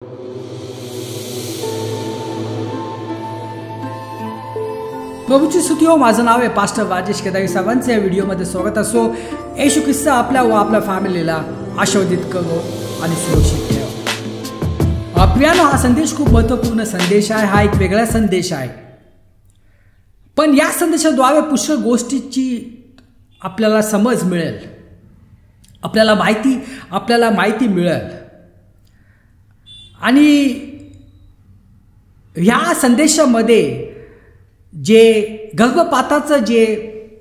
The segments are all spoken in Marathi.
प्रभूची स्तुती हो. माझं नाव आहे पास्टर राजेश केदारी. सर्वांचं या व्हिडिओमध्ये स्वागत असो. येशू ख्रिस्त आपल्या व आपल्या फॅमिलीला आशीर्वादित करो आणि सुरक्षित ठेवा. प्रियानो, हा संदेश खूप महत्त्वपूर्ण संदेश आहे. हा एक वेगळा संदेश आहे, पण या संदेशाद्वारे पुष्कळ गोष्टीची आपल्याला समज मिळेल, आपल्याला माहिती मिळेल. आणि ह्या संदेशामध्ये जे गर्भपाताचं जे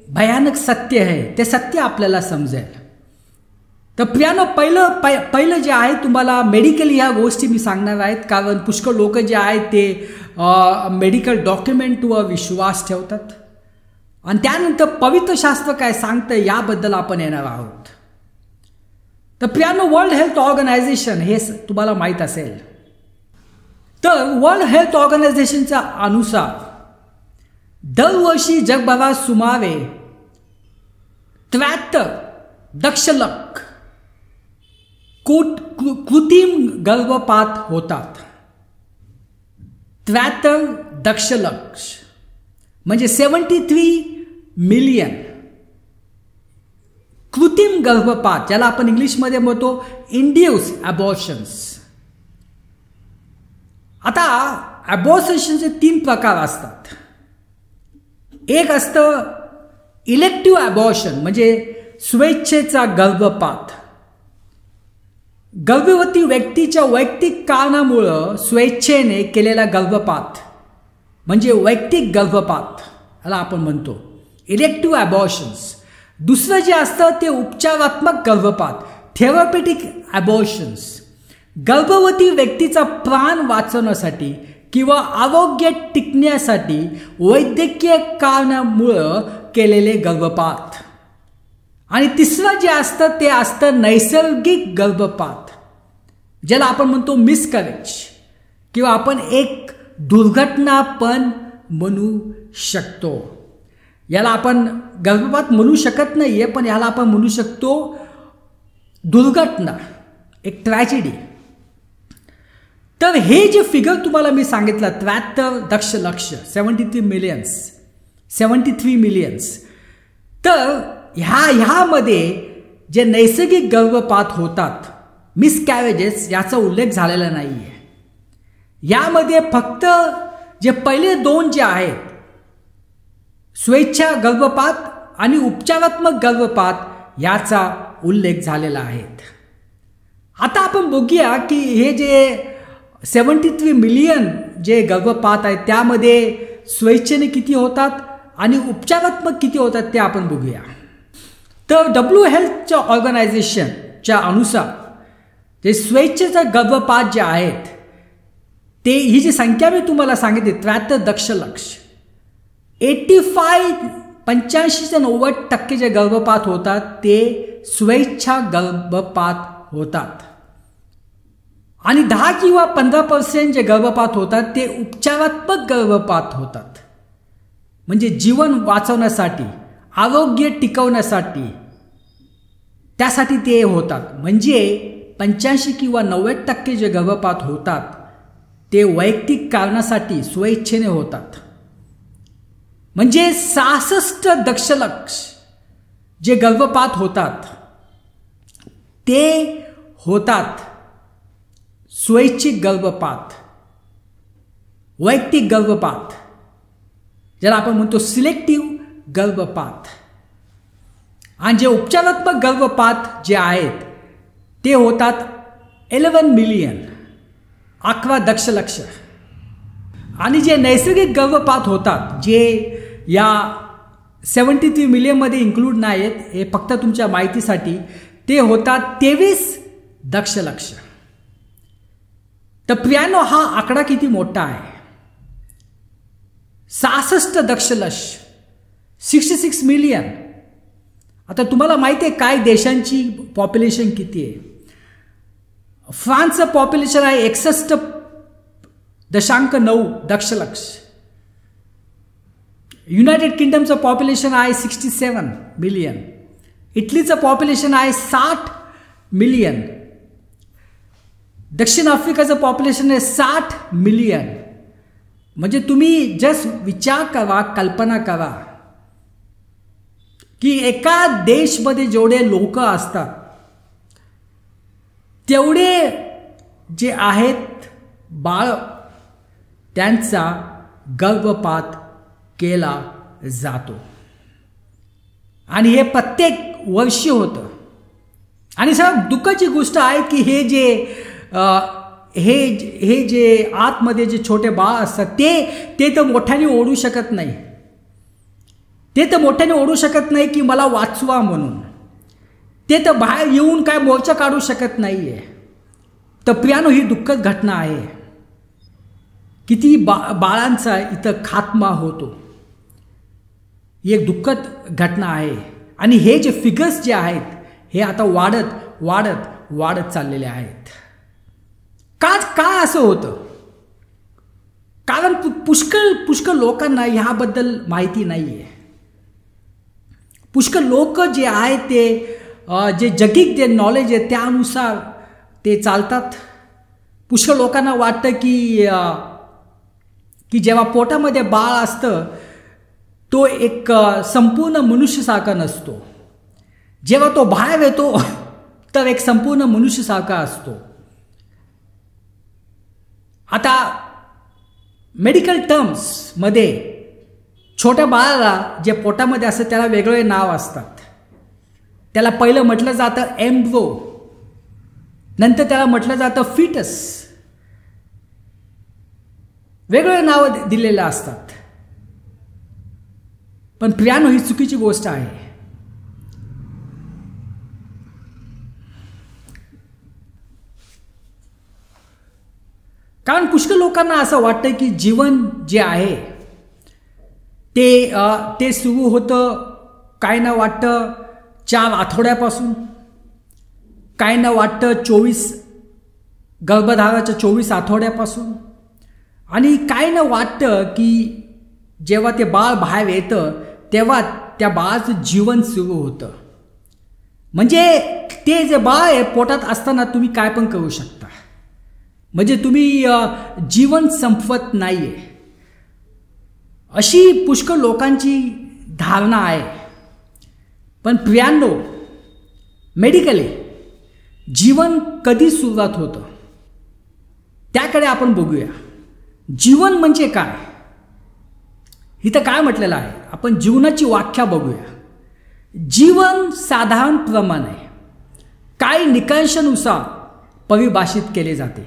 भयानक सत्य आहे ते सत्य आपल्याला समजेल. तर प्रियानो, पहिलं जे आहे तुम्हाला मेडिकली ह्या गोष्टी मी सांगणार आहेत, कारण पुष्कळ लोक जे आहेत ते मेडिकल डॉक्युमेंटवर विश्वास ठेवतात आणि त्यानंतर पवित्र शास्त्र काय सांगतं याबद्दल आपण येणार आहोत. तर प्रियानो, वर्ल्ड हेल्थ ऑर्गनायझेशन हे तुम्हाला माहीत असेल. तर वर्ल्ड हेल्थ ऑर्गनायझेशनच्या अनुसार दरवर्षी जगभरात सुमारे 73 दशलक्ष कृत्रिम गर्भपात होतात. 73 दशलक्ष म्हणजे 73 मिलियन कृत्रिम गर्भपात, ज्याला आपण इंग्लिशमध्ये म्हणतो इंड्यूस अबॉर्शन्स. आता अबॉर्शनचे 3 प्रकार असतात. एक असतं इलेक्टिव्ह अबॉर्शन, म्हणजे स्वेच्छेचा गर्भपात. गर्भवती व्यक्तीच्या वैयक्तिक कारणामुळं स्वेच्छेने केलेला गर्भपात म्हणजे वैयक्तिक गर्भपात याला आपण म्हणतो इलेक्टिव्ह अबॉर्शन्स. दुसरं जे असतं ते उपचारात्मक गर्भपात, थेरपेटिक अबॉर्शन्स. गर्भवती व्यक्तीचा प्राण वाचवण्यासाठी किंवा आरोग्य टिकण्यासाठी वैद्यकीय कारणामुळं केलेले गर्भपात. आणि तिसरं जे असतं ते असतं नैसर्गिक गर्भपात, ज्याला आपण म्हणतो मिसकॅरेज, किंवा आपण एक दुर्घटना पण म्हणू शकतो. याला आपण गर्भपात म्हणू शकत नाहीये, पण याला आपण म्हणू शकतो दुर्घटना, एक ट्रॅजेडी. तर हे जे फिगर तुम्हाला मी सांगितलं 73 दशलक्ष 73 मिलियन्स, तर ह्यामध्ये जे नैसर्गिक गर्भपात होतात, मिसकॅरेजेस, याचा उल्लेख झालेला नाही आहे. यामध्ये फक्त जे पहिले 2 जे आहेत, स्वेच्छा गर्भपात आणि उपचारात्मक गर्भपात, याचा उल्लेख झालेला आहे. आता आपण बघूया की हे जे 73 मिलियन जे गर्भपात आहेत त्यामध्ये स्वेच्छेने किती होतात आणि उपचारात्मक किती होतात ते आपण बघूया. तर WHO ऑर्गनायझेशनच्या अनुसार जे स्वेच्छेचा गर्भपात जे आहेत ते, ही जी संख्या मी तुम्हाला सांगितली 73 दशलक्ष, 85 ते 90% जे गर्भपात होतात ते स्वेच्छा गर्भपात होतात. आणि 10 किंवा 15% जे गर्भपात होतात ते उपचारात्मक गर्भपात होतात, म्हणजे जीवन वाचवण्यासाठी, आरोग्य टिकवण्यासाठी, त्यासाठी ते होतात. म्हणजे 85 किंवा 90% जे गर्भपात होतात ते वैयक्तिक कारणासाठी स्वेच्छेने होतात. म्हणजे 66 दशलक्ष जे गर्भपात होतात ते होतात स्वैच्छिक गर्भपात, वैयक्तिक गर्भपात, ज्याला आपण म्हणतो सिलेक्टिव्ह गर्भपात. आणि जे उपचारात्मक गर्भपात जे आहेत ते होतात 11 मिलियन 11 दशलक्ष. आणि जे नैसर्गिक गर्भपात होतात, जे या 73 मिलियनमध्ये इन्क्लूड नाही आहेत, हे फक्त तुमच्या माहितीसाठी, ते होतात 23 दशलक्ष. तर प्रियानो, हा आकडा किती मोठा आहे. 66 दशलक्ष 66 मिलियन. आता तुम्हाला माहिती आहे काय देशांची पॉप्युलेशन किती आहे. फ्रान्सचं पॉप्युलेशन आहे 61.9 दशलक्ष. युनायटेड किंगडमचं पॉप्युलेशन आहे 67 मिलियन. इटलीचं पॉप्युलेशन आहे 60 मिलियन. दक्षिण आफ्रिकेचं पॉप्युलेशन आहे 60 मिलियन. म्हणजे तुम्ही जस्ट विचार करा, कल्पना करा की एका देशमध्ये जेवढे लोक असतात तेवढे जे आहेत बाळ त्यांचा गर्भपात केला जातो आणि हे प्रत्येक वर्षी होतं. आणि सगळ्यात दुःखाची गोष्ट आहे की हे जे आतमध्ये जे छोटे बाळ असतात ते तर मोठ्याने ओढू शकत नाही. ते तर मोठ्याने ओढू शकत नाही की मला वाचवा म्हणून. ते तर बाहेर येऊन काय मोर्चा काढू शकत नाही आहे. तर प्रियानो, ही दुःखद घटना आहे. किती बाळांचा इथं खात्मा होतो. ही एक दुःखद घटना आहे. आणि हे जे फिगर्स जे आहेत हे आता वाढत वाढत वाढत चाललेले आहेत. का असं होतं? कारण पुष्कळ लोकांना ह्याबद्दल माहिती नाही आहे. पुष्कळ लोक जे आहेत ते जे जगिक जे नॉलेज आहे त्यानुसार ते चालतात. पुष्कळ लोकांना वाटतं की जेव्हा पोटामध्ये बाळ असतं तो एक संपूर्ण मनुष्यसारखा नसतो. जेव्हा तो बाहेर येतो तर एक संपूर्ण मनुष्यसारखा असतो. आता मेडिकल टर्म्समध्ये छोट्या बाळाला जे पोटामध्ये असतं त्याला वेगळे नाव असतात. त्याला पहिलं म्हटलं जातं एम्ब्रो, नंतर त्याला म्हटलं जातं फिटस. वेगवेगळे नावं दिलेले असतात. पण प्रियानो, ही चुकीची गोष्ट आहे. कारण पुष्कळ लोकांना असं वाटतं की जीवन जे आहे ते सुरू होतं काय ना वाटतं 4 आठवड्यापासून, काय ना वाटतं 24 गर्भधाराच्या 24 आठवड्यापासून, आणि काय ना वाटतं की जेव्हा ते बाळ बाहेर येतं तेव्हा त्या बाळाचं जीवन सुरू होतं. म्हणजे ते जे बाळ आहे पोटात असताना तुम्ही काय पण करू शकता. म्हणजे तुम्ही जीवन संपवत नाही आहे अशी पुष्कळ लोकांची धारणा आहे. पण प्रियांनो, मेडिकली जीवन कधी सुरुवात होतं त्याकडे आपण बघूया. जीवन म्हणजे काय? इथं काय म्हटलेलं आहे? आपण जीवनाची व्याख्या बघूया. जीवन साधारण प्रमाणे काही निकषानुसार परिभाषित केले जाते.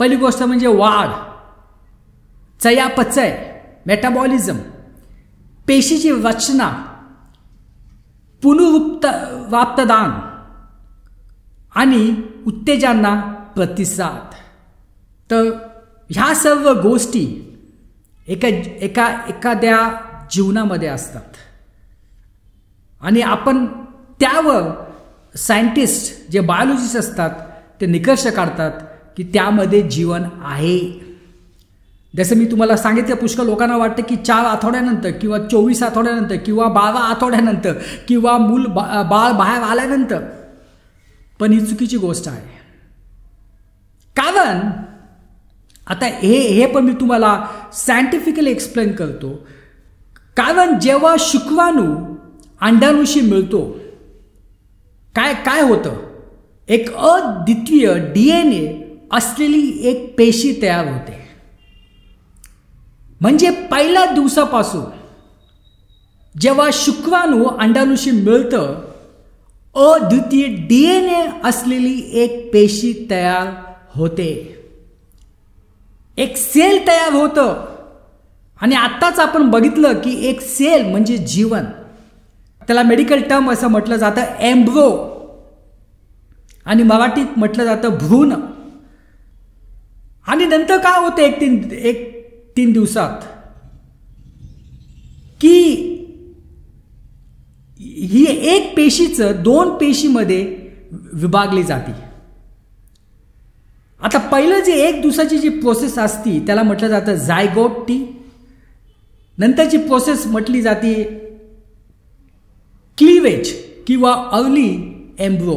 पहिली गोष्ट म्हणजे वाढ, चयापचय, मेटाबॉलिझम, पेशीची रचना, पुनरुत्पादन आणि उत्तेजना प्रतिसाद. तर ह्या सर्व गोष्टी एखाद्या जीवनामध्ये असतात आणि आपण त्यावर सायंटिस्ट जे बायोलॉजिस्ट असतात ते निकष काढतात की त्यामध्ये जीवन आहे. जसं मी तुम्हाला सांगितलं, पुष्कळ लोकांना वाटतं की 4 आठवड्यानंतर किंवा 24 आठवड्यानंतर किंवा 12 आठवड्यानंतर किंवा बाळ बाहेर आल्यानंतर. पण ही चुकीची गोष्ट आहे. कारण आता हे पण मी तुम्हाला सायंटिफिकली एक्सप्लेन करतो. कारण जेव्हा शुक्राणू अंडाणुशी मिळतो काय होतं? एक अद्वितीय DNA असलेली एक पेशी तयार होते. म्हणजे पहिल्या दिवसापासून जेव्हा शुक्राणू अंडाणुशी मिळतं अद्वितीय DNA असलेली एक पेशी तयार होते. एक सेल तयार होतं. आणि आत्ताच आपण बघितलं की एक सेल म्हणजे जीवन. त्याला मेडिकल टर्म असं म्हटलं जातं एम्ब्रो आणि मराठीत म्हटलं जातं भ्रूण. आणि नंतर काय होतं एक तीन दिवसात की ही एक पेशीचं 2 पेशीमध्ये विभागली जाते. आता पहिलं जे 1 दिवसाची जी प्रोसेस असती त्याला म्हटलं जातं झायगोट. नंतरची प्रोसेस म्हटली जाते क्लीवेज किंवा अर्ली एम्ब्रो.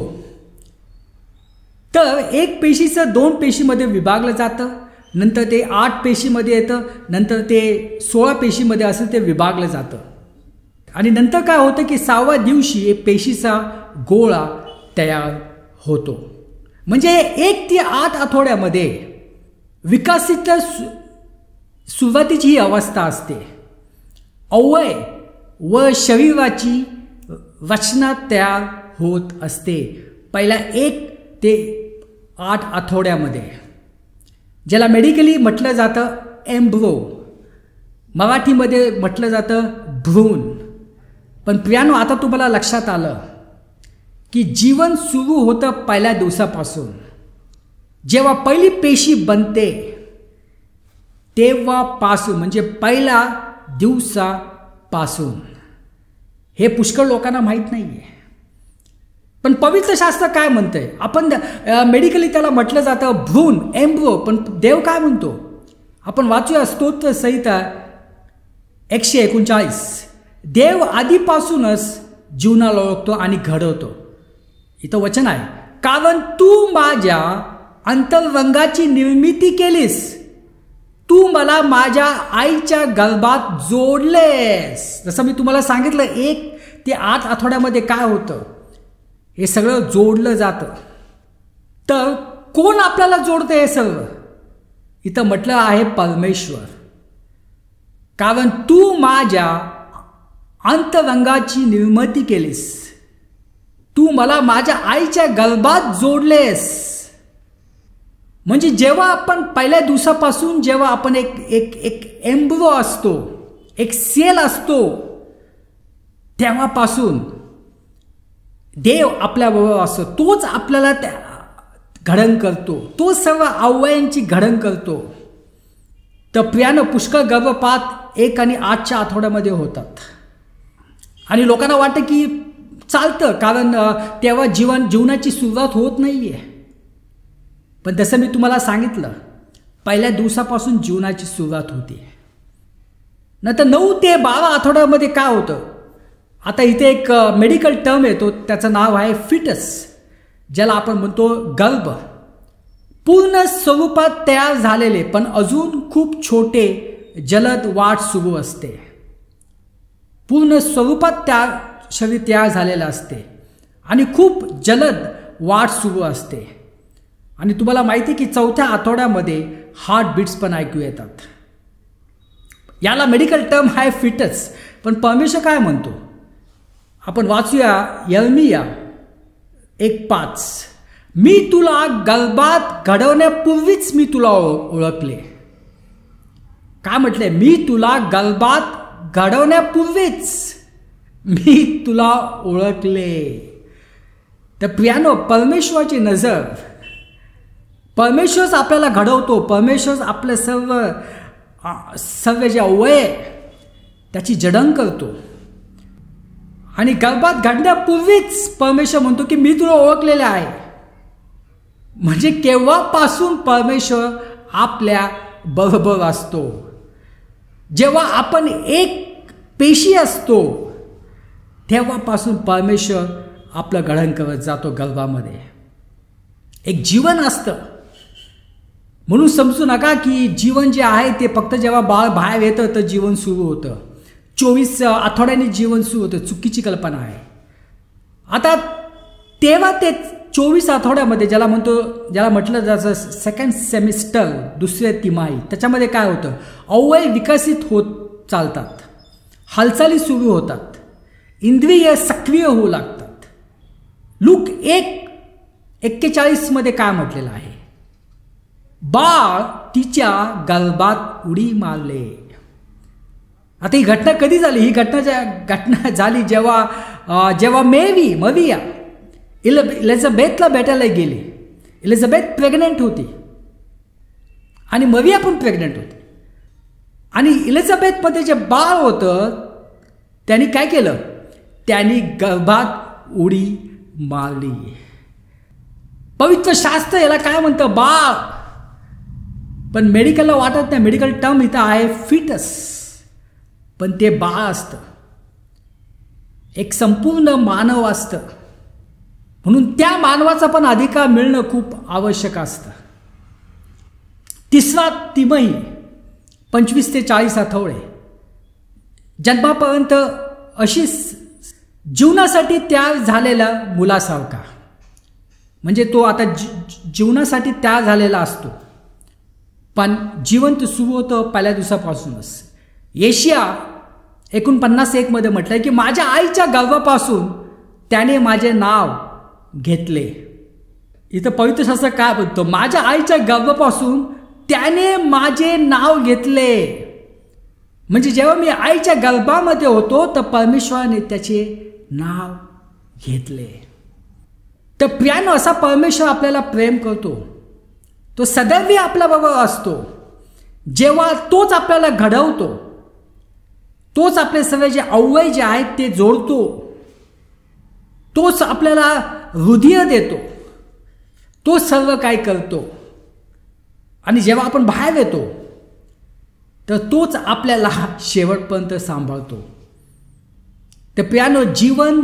तर एक पेशीचं 2 पेशीमध्ये विभागलं जातं, नंतर ते 8 पेशीमध्ये येतं, नंतर ते 16 पेशीमध्ये असं ते विभागलं जातं. आणि नंतर काय होतं की 6व्या दिवशी एक पेशीचा गोळा तयार होतो. म्हणजे 1 ते 8 आठवड्यामध्ये विकसित सुरुवातीची ही अवस्था असते. अवयव व शरीराची रचना तयार होत असते पहिल्या 1 ते 8 आठवड्यामध्ये, ज्याला मेडिकली म्हटलं जातं एम्ब्रो, मराठीमध्ये म्हटलं जातं भ्रूण. पण प्रियानो, आता तुम्हाला लक्षात आलं की जीवन सुरू होतं पहिल्या दिवसापासून. जेव्हा पहिली पेशी बनते तेव्हापासून, म्हणजे पहिल्या दिवसापासून. हे पुष्कळ लोकांना माहीत नाही आहे. पण पवित्र शास्त्र काय म्हणतंय? आपण मेडिकली त्याला म्हटलं जातं भ्रूण, एम्ब्रो. पण देव काय म्हणतो? आपण वाचूया स्तोत्र संहिता 139. देव आधीपासूनच जीवनाला ओळखतो आणि घडवतो. इथं वचन आहे, कारण तू माझ्या अंतरंगाची निर्मिती केलीस, तू मला माझ्या आईच्या गर्भात जोडलेस. जसं मी तुम्हाला सांगितलं 1 ते 8 आठवड्यामध्ये काय होतं, हे सगळं जोडलं जातं. तर कोण आपल्याला जोडतं हे सर्व? इथं म्हटलं आहे परमेश्वर. कारण तू माझ्या अंतरंगाची निर्मिती केलीस, तू मला माझ्या आईच्या गर्भात जोडलेस. म्हणजे जेव्हा आपण पहिल्या दिवसापासून, जेव्हा आपण एक एम्ब्रो असतो, एक सेल असतो, तेव्हापासून देव आपल्याबरोबर असतो. तोच आपल्याला घडण करतो, तो सर्व अवयवांची घडण करतो. तर प्रियानं पुष्कळ गर्भपात 1 आणि 8च्या आठवड्यामध्ये होतात. आणि लोकांना वाटतं की चालतं, कारण तेव्हा जीवनाची सुरुवात होत नाही आहे. पण जसं मी तुम्हाला सांगितलं, पहिल्या दिवसापासून जीवनाची सुरुवात होते. नंतर 9 ते 12 आठवड्यामध्ये काय होतं? आता इथे एक मेडिकल टर्म येतो, त्याचं नाव आहे फिटस, ज्याला आपण म्हणतो गर्भ. पूर्ण स्वरूपात तयार झालेले पण अजून खूप छोटे जलद वाढ सुरू असते. पूर्ण स्वरूपात शरीर तयार झालेलं असते आणि खूप जलद वाढ सुरू असते. आणि तुम्हाला माहिती आहे की 4थ्या आठवड्यामध्ये हार्ट बीट्स पण ऐकू येतात. याला मेडिकल टर्म आहे फिटस. पण परमेश्वर काय म्हणतो? आपण वाचूया यर्मिया 1:5. मी तुला गर्भात घडवण्यापूर्वीच मी तुला ओळखले. काय म्हटले? मी तुला गर्भात घडवण्यापूर्वीच मी तुला ओळखले. तर प्रियानो, परमेश्वराची नजर, परमेश्वरच आपल्याला घडवतो. परमेश्वर आपले सर्व जे अवयव त्याची जडण करतो. आणि गर्भात घडण्यापूर्वीच परमेश्वर म्हणतो की मी तुला ओळखलेले आहे. म्हणजे केव्हापासून परमेश्वर आपल्या बरोबर असतो? जेव्हा आपण एक पेशी असतो तेव्हापासून परमेश्वर आपलं घडण करत जातो गर्भामध्ये. एक जीवन असतं. म्हणून समजू नका की जीवन जे आहे ते फक्त जेव्हा बाळ बाहेर येतं तर जीवन सुरू होतं. 24 आठवड्याने जीवन सुरू होतं. चुकीची कल्पना आहे. आता तेव्हा ते 24 आठवड्यामध्ये ज्याला म्हटलं जातं सेकंड सेमिस्टर, दुसऱ्या तिमाही, त्याच्यामध्ये काय होतं? अवयव विकसित होत चालतात, हालचाली सुरू होतात, इंद्रिय सक्रिय होऊ लागतात. लूक 1:41 मध्ये काय म्हटलेलं आहे? बाळ तिच्या गर्भात उडी मारले. आता ही घटना कधी झाली? ही घटना झाली जेव्हा मरिया एलिझाबेथला भेटायला गेली. एलिझाबेथ प्रेग्नंट होती आणि मरिया पण प्रेग्नंट होती. आणि एलिझाबेथमध्ये जे बाळ होतं त्यांनी काय केलं? त्यांनी गर्भात उडी मारली. पवित्र शास्त्र याला काय म्हणतं? बाळ. पण मेडिकलला वाटत नाही. मेडिकल टर्म इथं आहे फिटस. पण ते बाळ असतं, एक संपूर्ण मानव असतं. म्हणून त्या मानवाचा पण अधिकार मिळणं खूप आवश्यक असतं. तिसरा तिमाही 25 ते 40 आठवडे जन्मापर्यंत अशी जीवनासाठी तयार झालेला मुलासारखा, म्हणजे तो आता जीवनासाठी तयार झालेला असतो, पण जीवन सुरू होतं पहिल्या दिवसापासूनच. येशिया 49:1 मध्ये म्हटलंय की माझ्या आईच्या गर्भापासून त्याने माझे नाव घेतले. इथं पवित्र शास्त्र काय बोलतो? माझ्या आईच्या गर्भापासून त्याने माझे नाव घेतले. म्हणजे जेव्हा मी आईच्या गर्भामध्ये होतो तर परमेश्वराने त्याचे नाव घेतले. तर प्रियानो, असा परमेश्वर आपल्याला प्रेम करतो. तो सदैव आपल्याबरोबर असतो. जेव्हा तोच आपल्याला घडवतो, तोच आपले सगळे जे अवयव जे आहेत ते जोडतो, तोच आपल्याला हृदय देतो, तोच सर्व काय करतो. आणि जेव्हा आपण बाहेर येतो तर तोच आपल्याला शेवटपर्यंत सांभाळतो. तर प्रियानो, जीवन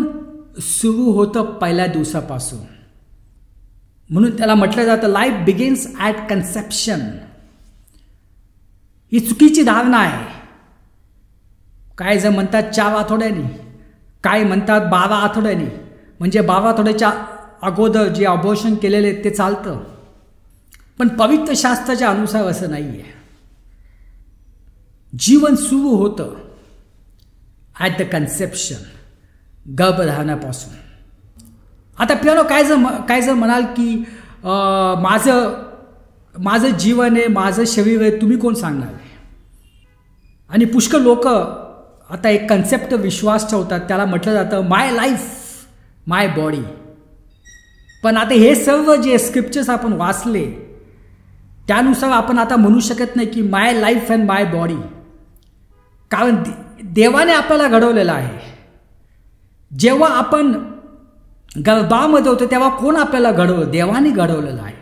सुरू होतं पहिल्या दिवसापासून. म्हणून त्याला म्हटलं जातं लाईफ बिगिन्स ॲट कन्सेप्शन. ही चुकीची धारणा आहे. काय जण म्हणतात 4 आठवड्यांनी, काय म्हणतात 12 आठवड्यांनी, म्हणजे 12 आठवड्याच्या अगोदर जे अबॉर्शन केलेले ते चालतं. पण पवित्र शास्त्राच्या अनुसार असं नाही आहे. जीवन सुरू होतं ॲट द कन्सेप्शन, गर्भधारणापासून. आता प्रियानो, काय जर म्हणाल की माझं जीवन आहे, माझं शरीर आहे, तुम्ही कोण सांगणार आहे? आणि पुष्कळ लोक आता एक कन्सेप्ट विश्वास ठेवतात, त्याला म्हटलं जातं माय लाईफ माय बॉडी. पण आता हे सर्व जे स्क्रिप्चर्स आपण वाचले त्यानुसार आपण आता म्हणू शकत नाही की माय लाईफ अँड माय बॉडी, कारण देवाने आपल्याला घडवलेलं आहे. जेव्हा आपण गर्भामध्ये होतो तेव्हा कोण आपल्याला घडवलं? देवाने घडवलेलं आहे.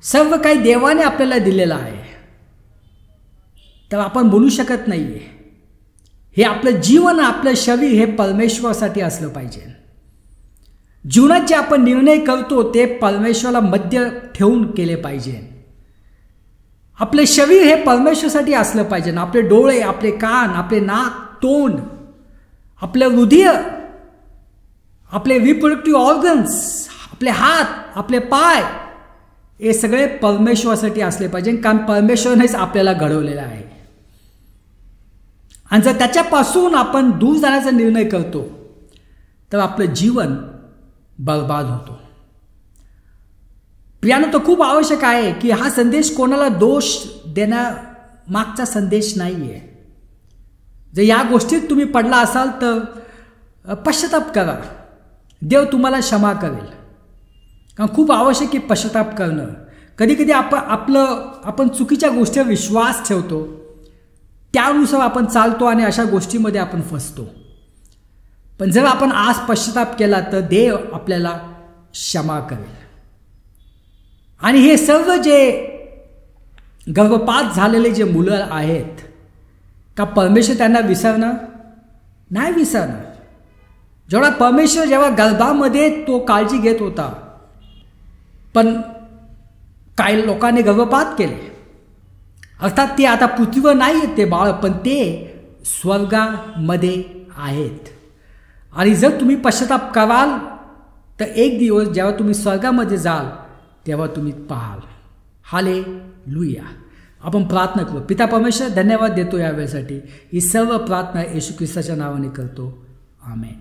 सर्व काही देवाने आपल्याला दिलेलं आहे. तर आपण बोलू शकत नाहीये. हे आपलं जीवन, आपलं शरीर हे परमेश्वरासाठी असलं पाहिजे. जीवनात जे आपण निर्णय करतो ते परमेश्वराला मध्य ठेवून केले पाहिजे. आपले शरीर हे परमेश्वरासाठी असलं पाहिजे. आपले डोळे, आपले कान, आपले नाक, तोंड, आपले हृदय, आपले रिप्रोडक्टिव्ह ऑर्गन्स, आपले हात, आपले पाय, हे सगळे परमेश्वरासाठी असले पाहिजे, कारण परमेश्वरानेच आपल्याला घडवलेलं आहे. आणि जर त्याच्यापासून आपण दूर जाण्याचा निर्णय करतो तर आपलं जीवन बर्बाद होतो. प्रियानो, तो खूप आवश्यक आहे की हा संदेश कोणाला दोष देण्यामागचा संदेश नाही आहे. जर या गोष्टीत तुम्ही पडला असाल तर पश्चाताप करा. देव तुम्हाला क्षमा करेल. कारण खूप आवश्यक आहे पश्चाताप करणं. कधी आपण चुकीच्या गोष्टीवर विश्वास ठेवतो, त्यानुसार आपण चालतो आणि अशा गोष्टीमध्ये आपण फसतो. पण जर आपण आज पश्चाताप केला तर देव आपल्याला क्षमा करेल. आणि हे सर्व जे गर्भपात झालेले जे मुलं आहेत, का परमेश्वर त्यांना विसरणार? नाही विसरणार. जेव्हा परमेश्वर जेव्हा गर्भामध्ये तो काळजी घेत होता, पण काही लोकांनी गर्भपात केले. अर्थात ते आता पृथ्वीवर नाही आहेत ते बाळ, पण ते स्वर्गामध्ये आहेत. आणि जर तुम्ही पश्चाताप कराल तर एक दिवस जेव्हा तुम्ही स्वर्गामध्ये जाल तेव्हा तुम्ही पाहाल. हालेलुया. आपण प्रार्थना करू. पिता परमेश्वर, धन्यवाद देतो या वेळेसाठी. ही सर्व प्रार्थना येशू ख्रिस्ताच्या नावाने करतो. आमेन.